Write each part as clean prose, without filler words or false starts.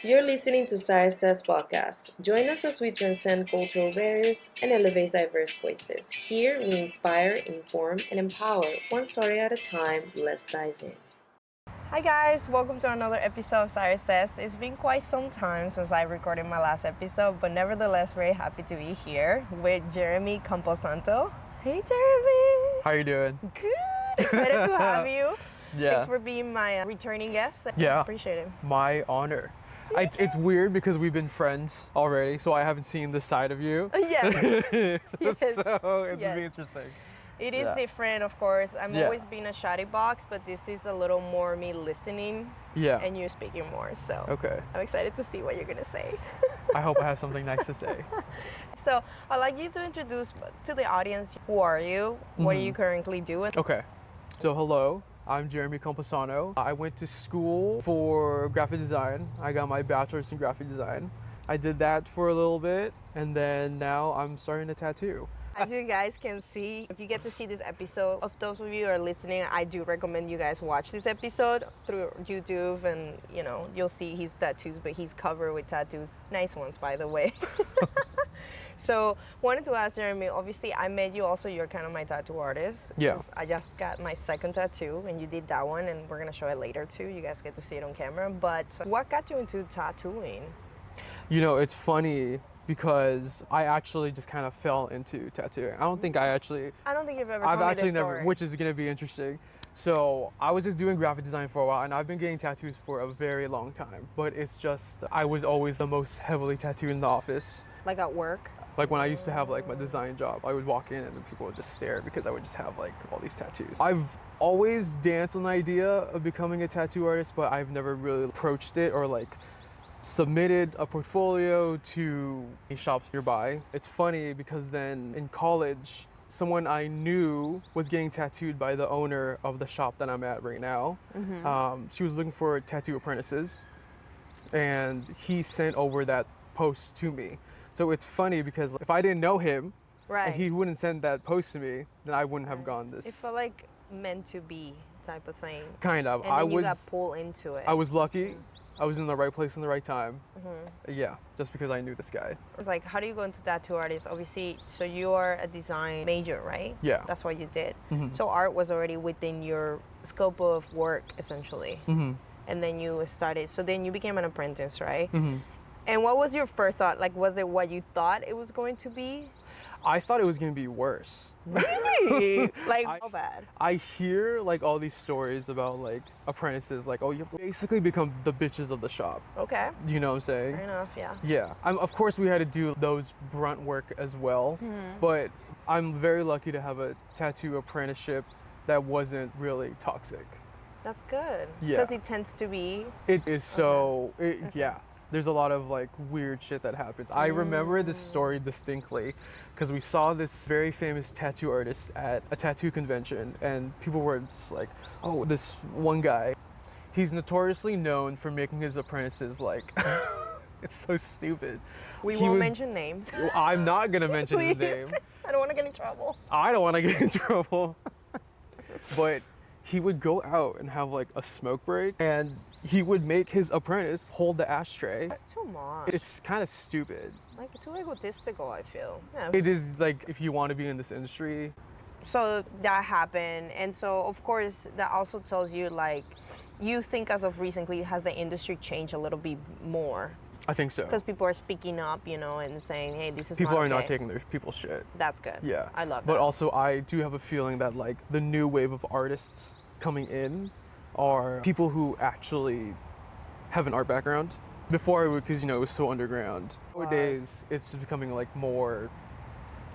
You're listening to Siris Says podcast. Join us as we transcend cultural barriers and elevate diverse voices. Here, we inspire, inform, and empower one story at a time. Let's dive in. Hi guys, welcome to another episode of Siris Says. It's been quite some time since I recorded my last episode, but nevertheless, very happy to be here with Jeremy Camposanto. Hey Jeremy! How you doing? Good! Excited to have you. Yeah. Thanks for being my returning guest. Yeah. Appreciate it. My honor. It's weird because we've been friends already, so I haven't seen this side of you. Yes. Yes. So it's Yes. be interesting. It is Yeah. different, of course. I'm Yeah. always been a chatty box, but this is a little more me listening Yeah. and you speaking more. So Okay. I'm excited to see what you're gonna say. I hope I have something nice to say. So I'd like you to introduce to the audience, who are you? What Mm-hmm. are you currently doing? Okay. So hello, I'm Jeremy Camposanto. I went to school for graphic design. I got my bachelor's in graphic design. I did that for a little bit, and then now I'm starting to tattoo. As you guys can see, if you get to see this episode, of those of you who are listening, I do recommend you guys watch this episode through YouTube, and you'll see his tattoos, but he's covered with tattoos. Nice ones, by the way. So wanted to ask Jeremy, obviously I met you also, you're kind of my tattoo artist. Yeah. 'Cause I just got my second tattoo and you did that one, and we're gonna show it later too. You guys get to see it on camera. But what got you into tattooing? You know, it's funny because I actually just kind of fell into tattooing. I don't think I don't think you've ever I've told me actually this story. never, which is going to be interesting. So I was just doing graphic design for a while, and I've been getting tattoos for a very long time. But it's just, I was always the most heavily tattooed in the office. Like at work? Like when I used to have like my design job, I would walk in and then people would just stare because I would just have like all these tattoos. I've always danced on the idea of becoming a tattoo artist, but I've never really approached it or like submitted a portfolio to shops nearby. It's funny because then in college, someone I knew was getting tattooed by the owner of the shop that I'm at right now. She was looking for tattoo apprentices, and he sent over that post to me. So it's funny because if I didn't know him, Right. and he wouldn't send that post to me, then I wouldn't have gone It this. felt like meant to be type of thing. Kind of. And then you got pulled into it. I was lucky. I was in the right place in the right time. Yeah, just because I knew this guy. It's like, how do you go into tattoo artist? Obviously, so you are a design major, right? Yeah. That's what you did. So art was already within your scope of work, essentially. And then you started, so then you became an apprentice, right? And what was your first thought? Like, was it what you thought it was going to be? I thought it was gonna be worse. Really? Like, how bad? I hear like all these stories about like apprentices, like, oh, you have to basically become the bitches of the shop. Okay. You know what I'm saying? Fair enough, yeah. Yeah. Of course, we had to do those brunt work as well, but I'm very lucky to have a tattoo apprenticeship that wasn't really toxic. That's good. Yeah. Because it tends to be. It is so, yeah. There's a lot of like weird shit that happens. I remember this story distinctly because we saw this very famous tattoo artist at a tattoo convention, and people were just like, oh, this one guy, he's notoriously known for making his apprentices like, it's so stupid. We He won't would- mention names. I'm not gonna mention his Please. name. I don't want to get in trouble. I don't want to get in trouble. But he would go out and have like a smoke break, and he would make his apprentice hold the ashtray. That's too much. It's kind of stupid. Like, too egotistical, I feel. Yeah. It is like, if you want to be in this industry, So that happened, and so of course that also tells you, like, you think as of recently, has the industry changed a little bit more? I think so. Because people are speaking up, and saying, hey, this is People not are not okay. taking their people's shit. That's good. Yeah. I love that. But also, I do have a feeling that like the new wave of artists coming in are people who actually have an art background. Before, because it was so underground. Nowadays, it's becoming like more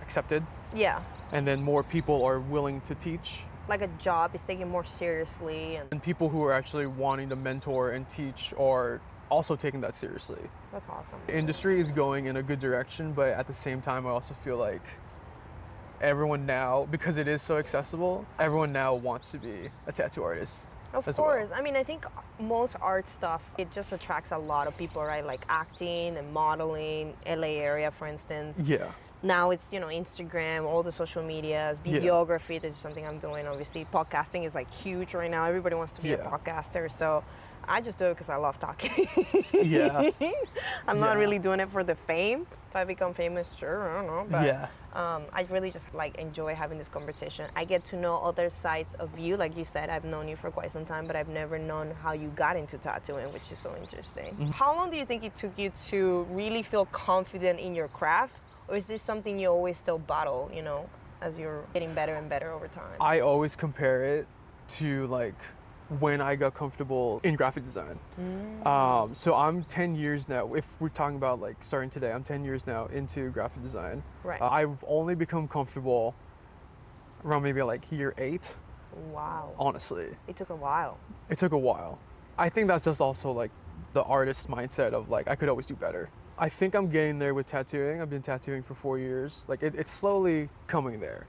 accepted, Yeah. and then more people are willing to teach. Like a job is taken more seriously, and And people who are actually wanting to mentor and teach are also taking that seriously. that's awesome. The industry is going in a good direction, but at the same time, I also feel like everyone now, because it is so accessible, everyone now wants to be a tattoo artist. Of as course. well. I mean, I think most art stuff, it just attracts a lot of people, right? Like acting and modeling, LA area, for instance. Yeah. Now it's, Instagram, all the social medias, videography, this is something I'm doing, obviously. Podcasting is like huge right now. Everybody wants to be a Yeah. podcaster. So I just do it because I love talking. Yeah. I'm not Yeah. really doing it for the fame. If I become famous, sure, I don't know. But Yeah. I really just like enjoy having this conversation. I get to know other sides of you. Like you said, I've known you for quite some time, but I've never known how you got into tattooing, which is so interesting. How long do you think it took you to really feel confident in your craft? Or is this something you always still battle, you know, as you're getting better and better over time? I always compare it to like when I got comfortable in graphic design. So I'm 10 years now, if we're talking about like starting today, I'm 10 years now into graphic design. Right. I've only become comfortable around maybe like year 8, Wow. honestly. It took a while. It took a while. I think that's just also like the artist mindset of like, I could always do better. I think I'm getting there with tattooing. I've been tattooing for 4 years. Like it's slowly coming there.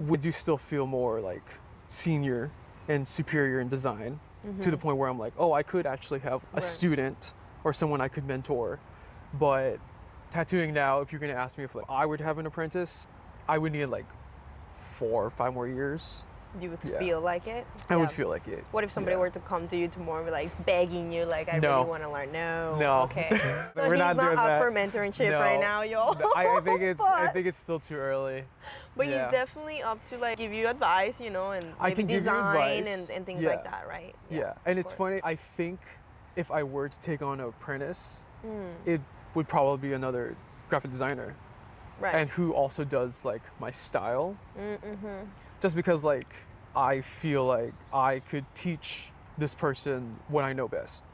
We do still feel more like senior and superior in design to the point where I'm like, oh, I could actually have a Right. student or someone I could mentor. But tattooing now, if you're gonna ask me if like, I would have an apprentice, I would need like 4 or 5 more years. You would Yeah. feel like it? I Yeah. would feel like it. What if somebody Yeah. were to come to you tomorrow, like begging you, like, I No. really want to learn? No. No. Okay. So We're he's not not doing up that. for mentorship No. right now, yo. No, I think I But- think it's still too early. But Yeah. he's definitely up to like give you advice, you know, and I maybe can give you design advice. and things Yeah. like that, right? Yeah, and of it's course. funny. I think if I were to take on an apprentice, Hmm. it would probably be another graphic designer, Right. and who also does like my style. Mm-hmm. Just because like I feel like I could teach this person what I know best.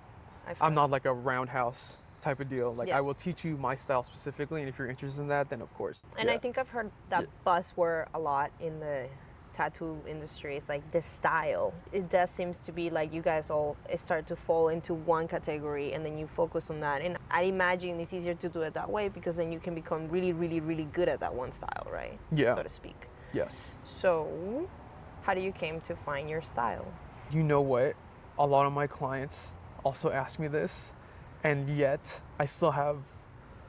I'm not like a roundhouse type of deal. Like I will Yes. teach you my style specifically, and if you're interested in that, then of course. And yeah. I think I've heard that buzzword a lot in the tattoo industry. It's like the style. It does seems to be like you guys all start to fall into one category and then you focus on that. And I imagine it's easier to do it that way because then you can become really, really, really good at that one style, right? Yeah. So to speak. Yes. So how do you came to find your style? You know what? A lot of my clients also ask me this, and yet I still have.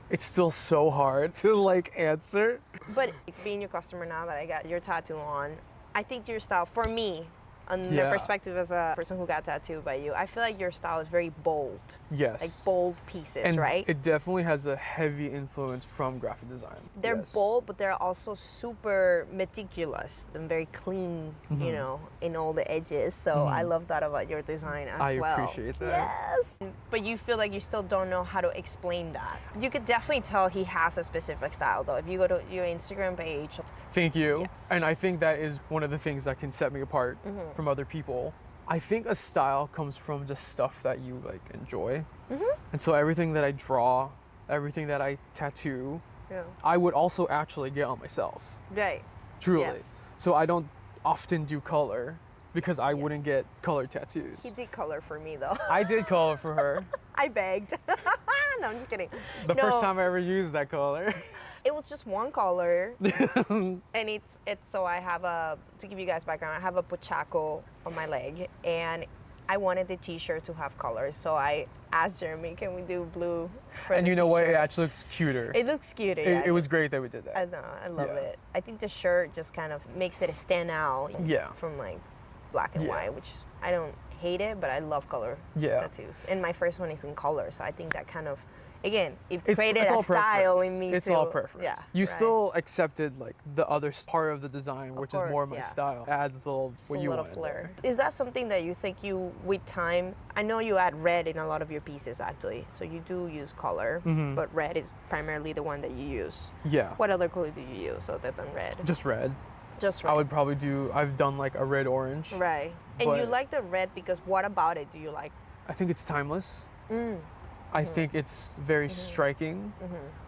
It's still so hard to like answer. But being your customer now that I got your tattoo on, I think your style, for me, on the Yeah. perspective as a person who got tattooed by you, I feel like your style is very bold. Yes. Like bold pieces, and right? it definitely has a heavy influence from graphic design. They're Yes. bold, but they're also super meticulous and very clean, Mm-hmm. you know, in all the edges. So I love that about your design as I well. appreciate that. Yes. But you feel like you still don't know how to explain that. You could definitely tell he has a specific style, though. If you go to your Instagram page, Thank you. Yes. And I think that is one of the things that can set me apart Mm-hmm. from other people. I think a style comes from just stuff that you like enjoy. Mm-hmm. And so everything that I draw, everything that I tattoo, yeah. I would also actually get on myself. Right. Truly. Yes. So I don't often do color because I wouldn't get color tattoos. He did color for me, though. I did color for her. I begged. No, I'm just kidding. The No, first time I ever used that color. it was just one color, and it's so I have to give you guys background. I have a pochaco on my leg, and I wanted the T-shirt to have colors. So I asked Jeremy, "Can we do blue?" For And the you know what? It t-shirt?" actually looks cuter. It looks cuter. It was great that we did that. I know. I love Yeah. it. I think the shirt just kind of makes it stand out. Yeah. From like black and Yeah. white, which I don't hate it, but I love color Yeah. tattoos. And my first one is in color, so I think that kind of, again, it It's created all a style preference. in me It's too. all preference. Yeah, You right. still accepted like the other part of the design, which is more course, my yeah. style. Adds a little Just what a you little want. flair. Is that something that you think you, with time, I know you add red in a lot of your pieces actually, so you do use color, Mm-hmm. but red is primarily the one that you use. Yeah. What other color do you use other than red? Just red. Just red. I would probably do. I've done like a red orange. Right. And you But- like the red because what about it do you like? I think it's timeless. Mm. I think it's very Mm-hmm. striking.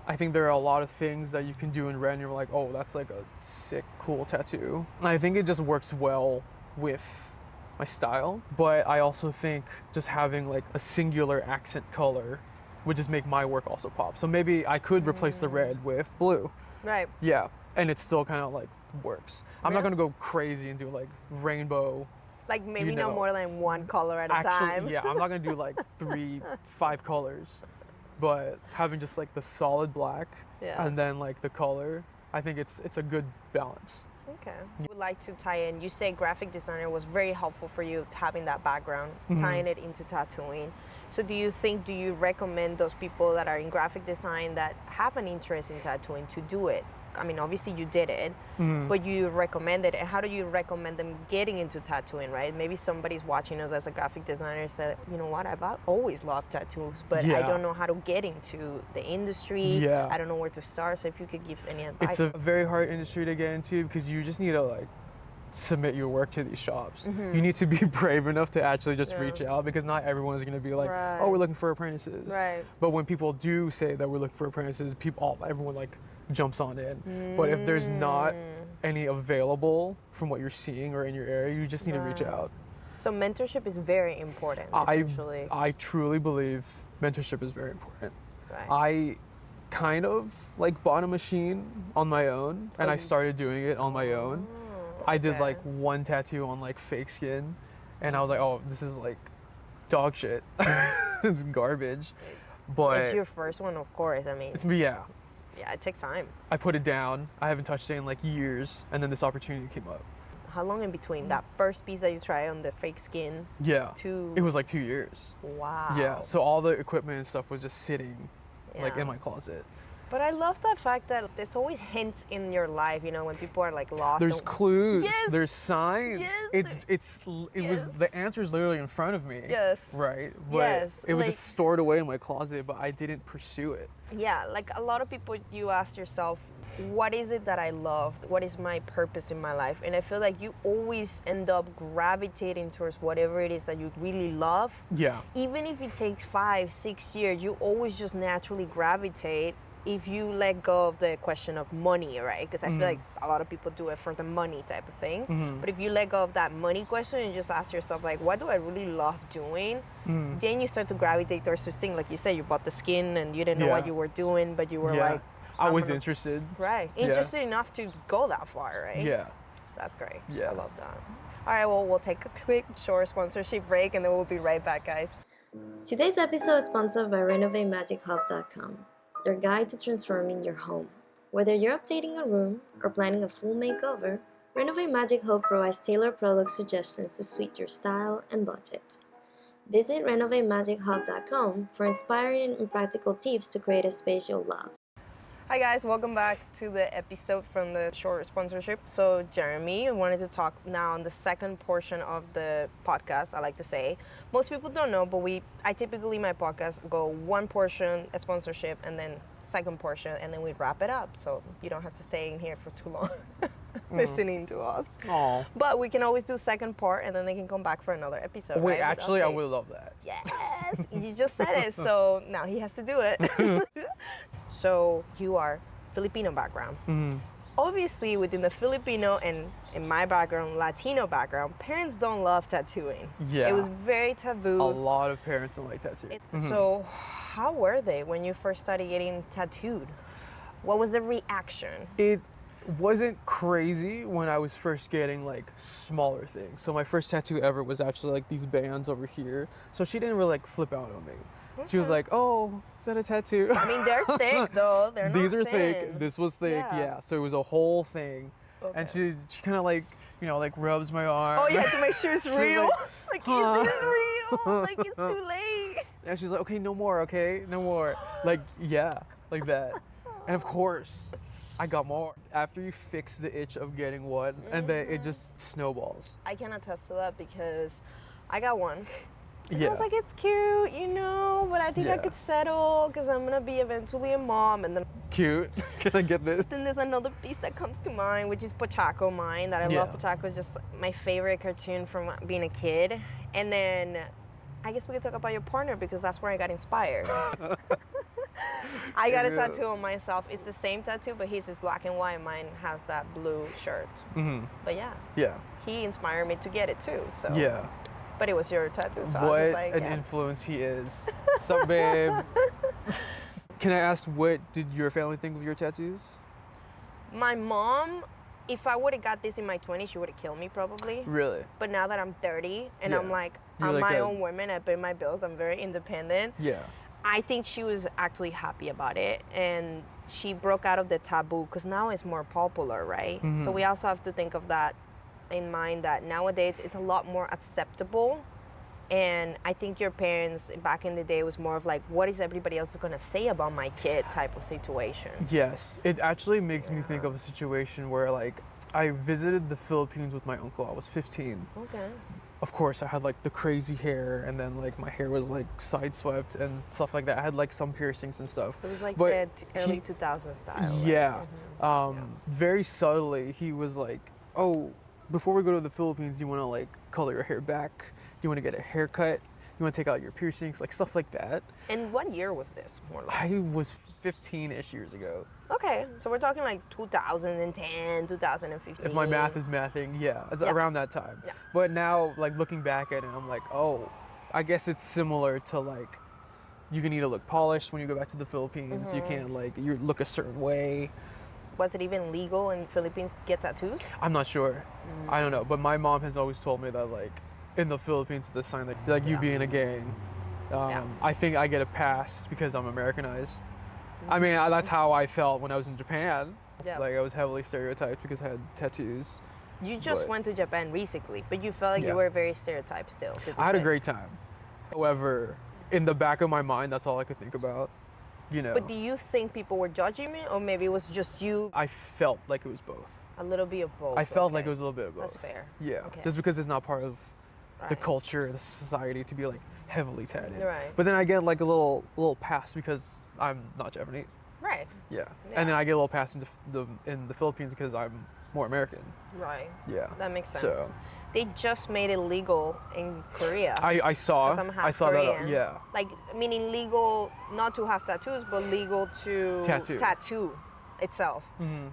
I think there are a lot of things that you can do in red, and you're like, oh, that's like a sick, cool tattoo. And I think it just works well with my style. But I also think just having like a singular accent color would just make my work also pop. So maybe I could replace the red with blue. Right. Yeah, and it still kind of like works. I'm not Yeah. gonna go crazy and do like rainbow. Like maybe You no know. more than one color at a Actually, time. yeah, I'm not gonna do like 5 colors, but having just like the solid black Yeah. and then like the color, I think it's a good balance. Okay. I would like to tie in, you say graphic designer was very helpful for you having that background, tying it into tattooing. So do you recommend those people that are in graphic design that have an interest in tattooing to do it? I mean, obviously you did it, but you recommend it. And how do you recommend them getting into tattooing, right? Maybe somebody's watching us as a graphic designer and said, you know what, I've always loved tattoos, but I don't know how to get into the industry. Yeah. I don't know where to start. So if you could give any advice. It's a very hard industry to get into because you just need to like submit your work to these shops. You need to be brave enough to actually just reach out because not everyone's going to be like, oh, we're looking for apprentices. Right. But when people do say that we're looking for apprentices, everyone like jumps on it. But if there's not any available from what you're seeing or in your area, you just need to reach out. So mentorship is very important, essentially. I truly believe mentorship is very important. Right. I kind of like bought a machine on my own and I started doing it on my own. I did like one tattoo on like fake skin and I was like, oh, this is like dog shit. It's garbage. But it's your first one, of course. I mean, yeah, it takes time. I put it down. I haven't touched it in like years and then this opportunity came up. How long in between that first piece that you tried on the fake skin? It was like 2 years. Wow. Yeah, so all the equipment and stuff was just sitting like in my closet. But I love that fact that there's always hints in your life, you know, when people are like lost. There's clues, Yes! there's signs. Yes! It was the answer's literally in front of me. Yes. Right. But Yes, it was like- just stored away in my closet, but I didn't pursue it. Yeah, like a lot of people, you ask yourself, what is it that I love? What is my purpose in my life? And I feel like you always end up gravitating towards whatever it is that you really love. Yeah. Even if it takes 5-6 years, you always just naturally gravitate if you let go of the question of money, right? Because I feel like a lot of people do it for the money type of thing. But if you let go of that money question and just ask yourself, like, what do I really love doing? Then you start to gravitate towards this thing. Like you said, you bought the skin and you didn't know what you were doing, but you were like, I was interested. Right. Interested enough to go that far, right? Yeah. That's great. Yeah. I love that. All right, well, we'll take a quick short sponsorship break and then we'll be right back, guys. Today's episode is sponsored by RenovateMagicHub.com, your guide to transforming your home. Whether you're updating a room or planning a full makeover, Renovate Magic Hub provides tailored product suggestions to suit your style and budget. Visit RenovateMagicHub.com for inspiring and practical tips to create a space you'll love. Hi guys, welcome back to the episode from the short sponsorship. So Jeremy, I wanted to talk now on the second portion of the podcast, I like to say. Most people don't know, but I typically, my podcast go one portion, a sponsorship, and then second portion, and then we wrap it up. So you don't have to stay in here for too long listening to us. Aww. But we can always do second part, and then they can come back for another episode. Wait, right, with actually, I updates. would love that. Yes, you just said it, so now he has to do it. So you are Filipino background. Obviously, within the Filipino and in my background, Latino background, parents don't love tattooing. Yeah. It was very taboo. A lot of parents don't like tattoos. So how were they when you first started getting tattooed? What was the reaction? It wasn't crazy when I was first getting like smaller things. So my first tattoo ever was actually like these bands over here. So she didn't really like flip out on me. She was like, oh, is that a tattoo? I mean, they're thick though. They're not These are thin. thick. This was thick, Yeah. yeah. So it was a whole thing. Okay. And she kind of like, you know, like rubs my arm. Oh, you had to make sure it's She's real. like, Like, is this real? Like, it's too late. And she's like, okay, no more, okay? No more. Like, yeah, like that. And of course, I got more. After you fix the itch of getting one, and then it just snowballs. I can attest to that because I got one. And I Yeah. was like, it's cute, you know, but I think I Yeah. could settle because I'm going to be eventually a mom. And then Cute. Can I get this? there's another piece that comes to mind, which is Pochaco mine. That I love. Yeah. Pochaco is just my favorite cartoon from being a kid. And then I guess we could talk about your partner because that's where I got inspired. I got a Yeah. tattoo on myself. It's the same tattoo, but his is black and white. Mine has that blue shirt. But yeah, Yeah. he inspired me to get it too. So Yeah. but it was your tattoo, so I What was just like, an yeah. influence he is. Sup, babe? Can I ask, what did your family think of your tattoos? My mom, if I would have got this in my 20s, she would have killed me probably. Really? But now that I'm 30 and Yeah. I'm like, You're I'm like my a- own woman, I pay my bills, I'm very independent. Yeah. I think she was actually happy about it, and she broke out of the taboo because now it's more popular, right? So we also have to think of that in mind, that nowadays it's a lot more acceptable. And I think your parents back in the day was more of like, what is everybody else going to say about my kid type of situation. Yes, it actually makes me think of a situation where like I visited the Philippines with my uncle. I was 15. Okay. Of course, I had like the crazy hair, and then like my hair was like sideswept and stuff like that. I had like some piercings and stuff. It was like But the early 2000s style. yeah, Right? very subtly, he was like, "Oh, before we go to the Philippines, you want to like color your hair back? You want to get a haircut? You want to take out your piercings? Like stuff like that." And what year was this, more or less? I was 15-ish years ago. Okay, so we're talking like 2010, 2015. If my math is mathing, yeah, it's Yeah. around that time. Yeah. But now, like looking back at it, I'm like, oh, I guess it's similar to like, you can need to look polished when you go back to the Philippines. You can't like, you look a certain way. Was it even legal in Philippines to get tattoos? I'm not sure. I don't know. But my mom has always told me that like, in the Philippines, it's a sign that like you being a gang. I think I get a pass because I'm Americanized. I mean, that's how I felt when I was in Japan. Yeah. Like I was heavily stereotyped because I had tattoos. You just But- went to Japan recently, but you felt like Yeah. you were very stereotyped still. To this I had a day. great time. However, in the back of my mind, that's all I could think about. You know, But do you think people were judging me, or maybe it was just you? I felt like it was both. A little bit of both. I felt like okay. it was a little bit of both. That's fair. Yeah, Okay. just because it's not part of the Right. culture, the society to be like heavily tatted. Right. But then I get like a little pass because I'm not Japanese. Right. Yeah. Yeah. And then I get a little pass in the Philippines because I'm more American. Right. Yeah. That makes sense. So They just made it legal in Korea. I saw 'Cause I'm half I saw Korean. that. Yeah. Like, meaning legal not to have tattoos, but legal to Tattoo. itself,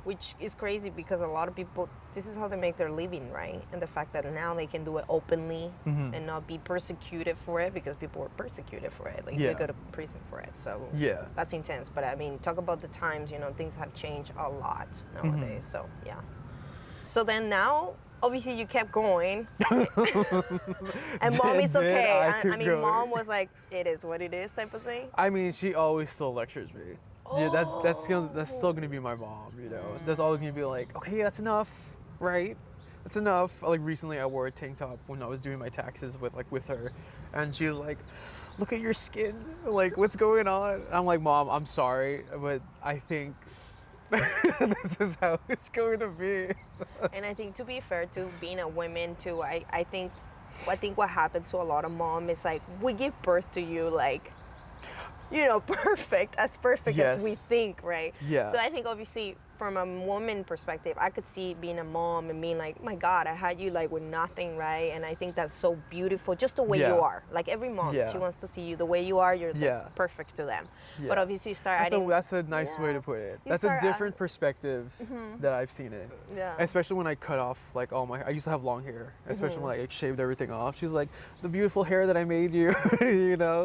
which is crazy because a lot of people, this is how they make their living, right? And the fact that now they can do it openly and not be persecuted for it, because people were persecuted for it. Like, Yeah. they go to prison for it. So Yeah. that's intense. But I mean, talk about the times, things have changed a lot nowadays. So, yeah. So then now, obviously you kept going. And mom, it's Did okay. I I keep mean, going? mom was like, it is what it is type of thing. I mean, she always still lectures me. Yeah, that's still gonna be my mom. You know, there's always gonna be like, okay, that's enough, right? That's enough. Like recently, I wore a tank top when I was doing my taxes with her, and she was like, "Look at your skin. Like, what's going on?" And I'm like, "Mom, I'm sorry, but I think this is how it's going to be." And I think, to be fair to being a woman too, I think what happens to a lot of mom is like, we give birth to you like, perfect as we Yes. think, right? Yeah. So I think obviously from a woman perspective, I could see being a mom and being like, my God, I had you like with nothing, right? And I think that's so beautiful, just the way Yeah. you are. Like every mom, Yeah. she wants to see you the way you are. You're like, Yeah. perfect to them. Yeah. But obviously you start That's adding. that's a nice way Yeah. to put it. You That's a start different perspective that I've seen it. Yeah. Especially when I cut off like all my. I used to have long hair. Especially when I like, shaved everything off. She's like, the beautiful hair that I made you.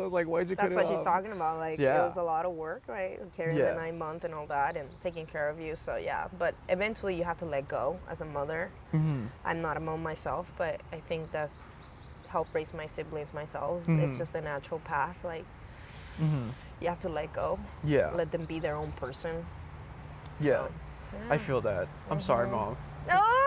Like why'd you That's cut it what she's off? talking about. Like, it Yeah. was a lot of work, right? Carrying Yeah. the 9 months and all that and taking care of you. So, yeah. But eventually you have to let go as a mother. Mm-hmm. I'm not a mom myself, but I think that's helped raise my siblings myself. Mm-hmm. It's just a natural path. Like, you have to let go. Yeah. Let them be their own person. Yeah. So, I feel that. I'm sorry, Mom. Ah!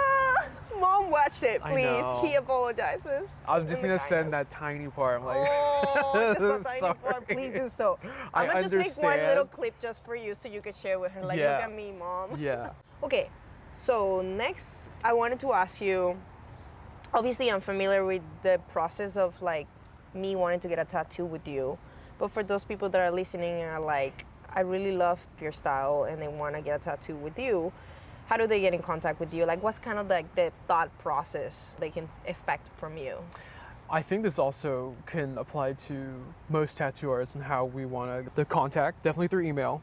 Mom watched it, I please. know. He apologizes. I'm just in the gonna send kindness. that tiny part. I'm like, Oh, just a tiny part. sorry. Please do so. I I'm gonna just make one understand. little clip just for you so you can share with her. Like, Yeah. look at me, mom. Yeah. Okay, so next I wanted to ask you, obviously I'm familiar with the process of like me wanting to get a tattoo with you, but for those people that are listening and are like, I really love your style and they want to get a tattoo with you, how do they get in contact with you? Like, what's kind of like the thought process they can expect from you? I think this also can apply to most tattoo artists and how we want to contact, definitely through email.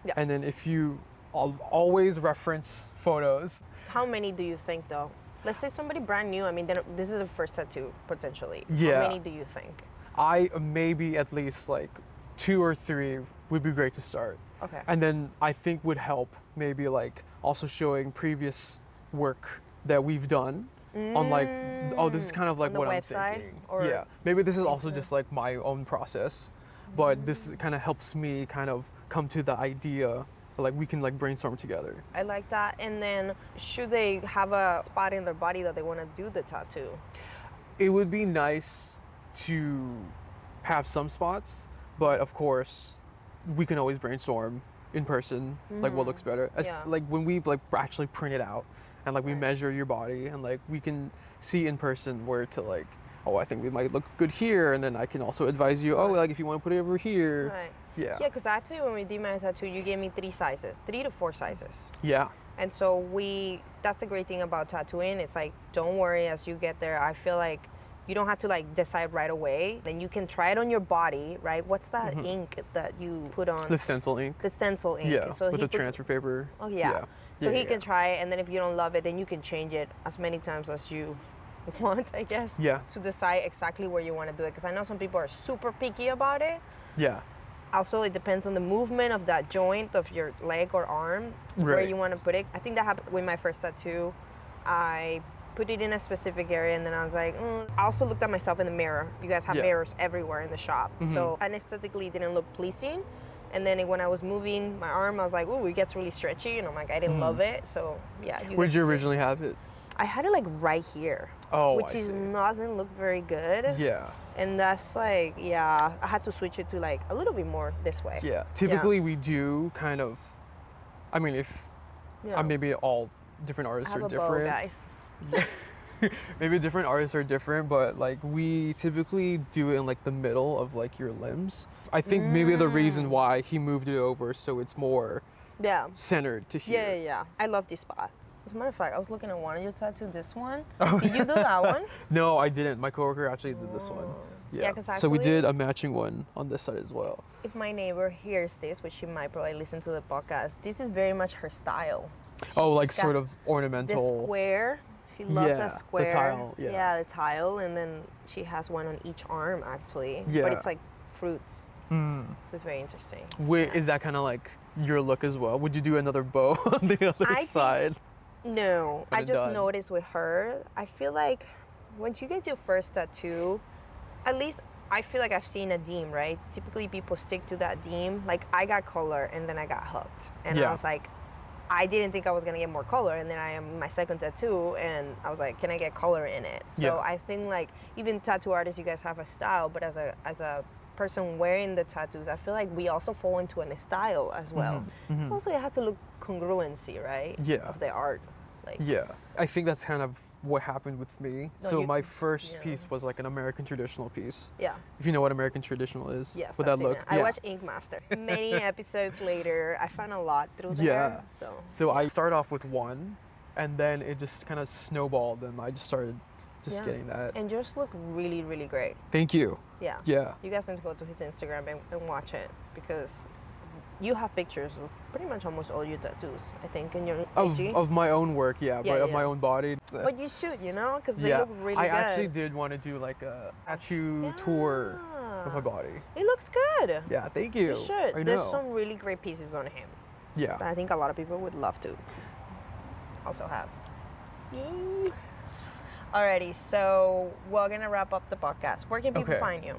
Yeah. And then if you always reference photos. How many do you think though? Let's say somebody brand new, I mean, this is the first tattoo potentially. Yeah. How many do you think? I maybe at least like 2 or 3 would be great to start. Okay. And then I think would help maybe like also showing previous work that we've done on like, oh, this is kind of like On the what I'm website, thinking. or Yeah. Maybe this is also just like my own process but this kind of helps me kind of come to the idea, like we can like brainstorm together. I like that. And then should they have a spot in their body that they want to do the tattoo? It would be nice to have some spots, but of course we can always brainstorm in person, like what looks better. Yeah. Like when we like actually print it out and like we Right. measure your body, and like we can see in person where to like, oh, I think we might look good here, and then I can also advise you, oh, like if you want to put it over here. Right. Yeah. Yeah, because actually when we did my tattoo, you gave me 3 sizes, 3 to 4 sizes. Yeah. And so that's the great thing about tattooing. It's like, don't worry as you get there. I feel like you don't have to like decide right away. Then you can try it on your body, right? What's that ink that you put on? The stencil ink. The stencil ink. Yeah, So with he the transfer paper. Oh yeah. Yeah. So Yeah, he yeah, can try it, and then if you don't love it, then you can change it as many times as you want, I guess. Yeah. To decide exactly where you want to do it, because I know some people are super picky about it. Yeah. Also, it depends on the movement of that joint of your leg or arm, where Right. you want to put it. I think that happened with my first tattoo. I put it in a specific area, and then I was like, I also looked at myself in the mirror. You guys have Yeah. mirrors everywhere in the shop. So aesthetically, it didn't look pleasing. And then when I was moving my arm, I was like, ooh, it gets really stretchy. And I'm like, I didn't love it. So yeah. Where'd you originally have it? I had it like right here. Oh, which I is see. doesn't look very good. Yeah. And that's like, yeah, I had to switch it to like a little bit more this way. Yeah. Typically we do kind of, I mean, if Yeah. maybe all different I artists have are a bow, different. guys. Maybe different artists are different, but like we typically do it in like the middle of like your limbs. I think maybe the reason why he moved it over so it's more Yeah. centered to here. Yeah, yeah, yeah. I love this spot. As a matter of fact, I was looking at one of your tattoos, this one. Oh, Did you do that one? No, I didn't. My coworker actually did this one. Yeah, 'cause so we actually- did a matching one on this side as well. If my neighbor hears this, which she might probably listen to the podcast, this is very much her style. Oh, like She's got sort of The ornamental. square. She loves Yeah, that the square. tile, yeah. the tile, and then she has one on each arm actually. Yeah. But it's like fruits. Mm. So it's very interesting. Wait, Yeah. is that kind of like your look as well? Would you do another bow on the other I think- side? No, I But just done. noticed with her, I feel like once you get your first tattoo, at least I feel like I've seen a theme, right? Typically people stick to that theme. Like I got color and then I got hooked. And I Yeah. was like, I didn't think I was gonna get more color, and then I am my second tattoo, and I was like, can I get color in it? So Yeah. I think like even tattoo artists, you guys have a style, but as a person wearing the tattoos, I feel like we also fall into a style as well. So also it has to look congruency, right? Yeah. Of the art, like Yeah, I think that's kind of what happened with me. No, So you- my first yeah. piece was like an American traditional piece. yeah. If you know what American traditional is, Yes, with I've that seen look. it. I watched Ink Master. Many episodes later, I found a lot through there. Yeah. So I started off with one, and then it just kind of snowballed, and I just started Yeah. getting that. and yours look really, really great. Thank you. Yeah. Yeah. You guys need to go to his Instagram and watch it because you have pictures of pretty much almost all your tattoos, I think, in your IG. Of my own work, Yeah, but of yeah. my own body. But you should, you know, because they yeah, look really I good. actually did want to do like a tattoo tour of my Yeah. body. It looks good. Yeah, thank you. You should. I know. There's some really great pieces on him Yeah. that I think a lot of people would love to also have. Yay. Alrighty, so we're gonna wrap up the podcast. Where can people Okay. find you?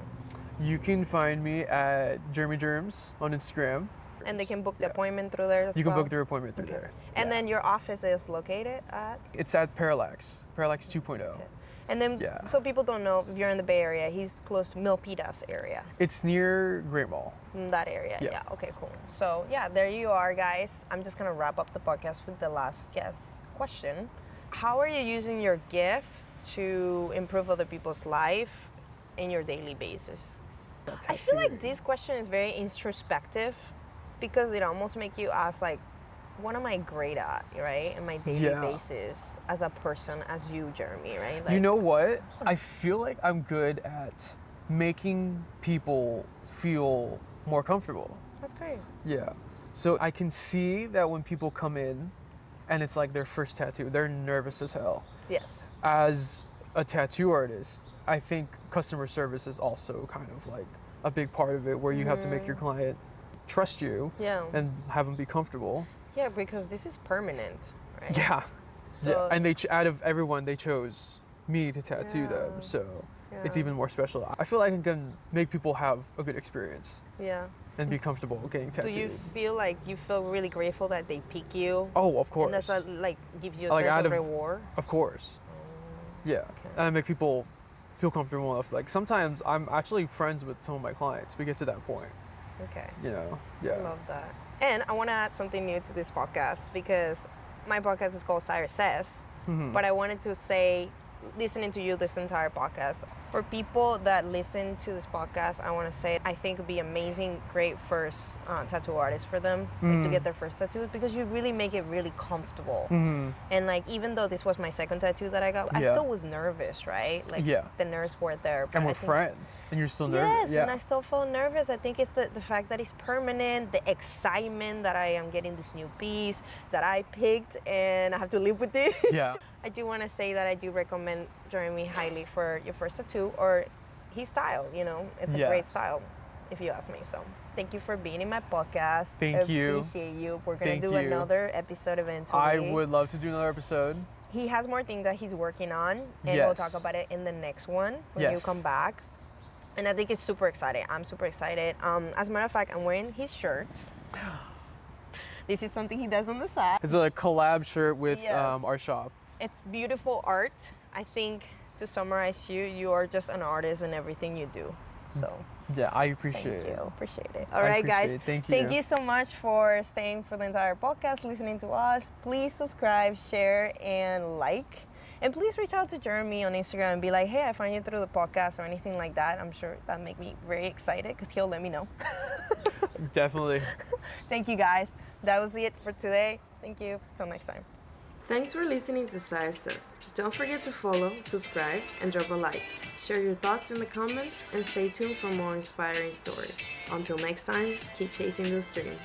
You can find me at Jeremy Germs on Instagram. And they can book the Yeah. appointment through there as You can well? book their appointment through there. And Yeah. then your office is located at? It's at Parallax 2.0. And then, Yeah. so people don't know, if you're in the Bay Area, he's close to Milpitas area. It's near Great Mall. In that area, Yeah. yeah. Okay, cool. So, yeah, there you are, guys. I'm just gonna wrap up the podcast with the last guest question. How are you using your gift to improve other people's life in your daily basis? I feel like this question is very introspective because it almost makes you ask, like, what am I great at, right? In my daily Yeah. basis as a person, as you, Jeremy, right? You know what? I feel like I'm good at making people feel more comfortable. That's great. Yeah. So I can see that when people come in and it's like their first tattoo, they're nervous as hell. Yes. As a tattoo artist, I think customer service is also kind of like a big part of it, where you have to make your client trust you Yeah. and have them be comfortable. Yeah, because this is permanent, right? Yeah. So, Yeah. And out of everyone, they chose me to tattoo Yeah. them. So it's Yeah. even more special. I feel like I can make people have a good experience Yeah. and be comfortable getting Do tattooed. you feel like you feel really grateful that they pick you? Oh, of course. And that's like gives you a Like, sense out of of- reward? Of course. Yeah. And I make people feel comfortable enough. Like sometimes I'm actually friends with some of my clients. We get to that point, Okay. you know? I Yeah. love that. And I want to add something new to this podcast because my podcast is called Siris Says, but I wanted to say, listening to you this entire podcast, for people that listen to this podcast, I want to say I think it'd be amazing, great first tattoo artist for them like, to get their first tattoo because you really make it really comfortable. And like even though this was my second tattoo that I got, I Yeah. still was nervous, right? Like Yeah. the nerves were there. But And we're I think- friends, and you're still Yes, nervous. Yeah. and I still feel nervous. I think it's the fact that it's permanent, the excitement that I am getting this new piece that I picked and I have to live with this. Yeah. I do want to say that I do recommend Jeremy highly for your first tattoo or his style, you know. It's a Yeah. great style, if you ask me. So thank you for being in my podcast. Thank you. Appreciate you. We're going Thank to do you. another episode eventually. I would love to do another episode. He has more things that he's working on, and we'll Yes. talk about it in the next one when you Yes. come back. And I think it's super exciting. I'm super excited. As a matter of fact, I'm wearing his shirt. This is something he does on the side. It's a collab shirt with Yes. our shop. It's beautiful art. I think to summarize you, you are just an artist in everything you do. So Yeah, I appreciate thank it. you. Appreciate it. All I right, guys. appreciate it. Thank Thank you. you so much for staying for the entire podcast, listening to us. Please subscribe, share, and like. And please reach out to Jeremy on Instagram and be like, hey, I found you through the podcast or anything like that. I'm sure that make me very excited because he'll let me know. Definitely. Thank you, guys. That was it for today. Thank you. Till next time. Thanks for listening to Siris Says. Don't forget to follow, subscribe, and drop a like. Share your thoughts in the comments and stay tuned for more inspiring stories. Until next time, keep chasing those dreams.